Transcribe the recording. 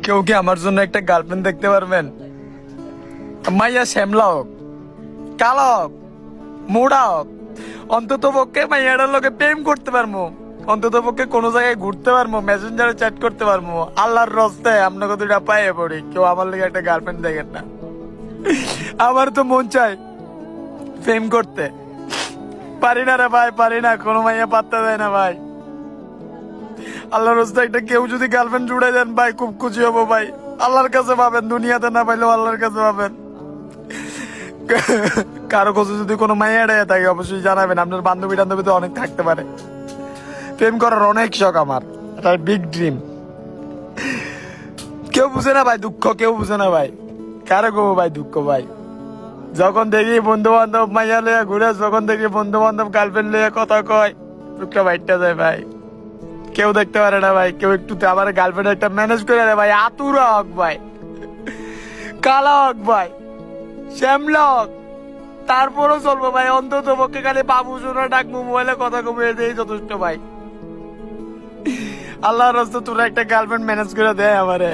কেউ কি আমার জন্য একটা গার্লফ্রেন্ড দেখতে পারবেন? মাইয়া শ্যামলা হোক, কালো হোক, মোড়া হোক, অন্তত পক্ষে মাইয়াটার লোকে প্রেম করতে পারবো, অন্তত পক্ষে কোনো জায়গায় ঘুরতে পারবো, মেসেঞ্জারে চ্যাট করতে পারবো। আল্লাহর রস্তায় আপনাকে দুইটা পাইয়ে পড়ি, কেউ আমার লেগে একটা গার্লফ্রেন্ড দেখেন না। আমার তো মন চাই প্রেম করতে, পারি না রে ভাই, পারি না। কোনো মাইয়া পাত্তা দেয় না ভাই। আল্লাহর রাস্তায় একটা কেউ যদি গার্লফ্রেন্ড জুড়ে দেন ভাই, খুব খুশি হবো ভাই। আল্লাহর কাছে পাবেন, দুনিয়াতে না পাইলেও আল্লাহর কাছে পাবেন। কারো কাছে যদি কোনো মাইয়া এড়ে থাকে অবশ্যই জানাবেন। আপনার বান্ধবী টান্ধবী তো অনেক থাকতে পারে। প্রেম করার অনেক শখ আমার, এটা বিগ ড্রিম। কেউ বুঝে না ভাই দুঃখ, কেউ বুঝে না ভাই। কারো কবো ভাই দুঃখ ভাই? যখন দেখি বন্ধু বান্ধব মাইয়া লইয়া ঘুরে, যখন দেখি বন্ধু বান্ধব গার্লফ্রেন্ড লইয়া কথা কয়, দুঃখটা বাইটটা যায় ভাই। কেউ দেখতে পারে না ভাই। কেউ একটু আমার গার্লফ্রেন্ড একটা ম্যানেজ করে দেয় ভাই। আতুরা হোক ভাই, কালা হোক ভাই, শ্যামলা হোক, তারপরও চলবো ভাই। অন্তত পক্ষে খালি বাবু শোনা ডাকবো, মোবাইলে কথা কমিয়ে দেয় যথেষ্ট ভাই। আল্লাহর রাস্তায় তোরা একটা গার্লফ্রেন্ড ম্যানেজ করে দেয় আমারে।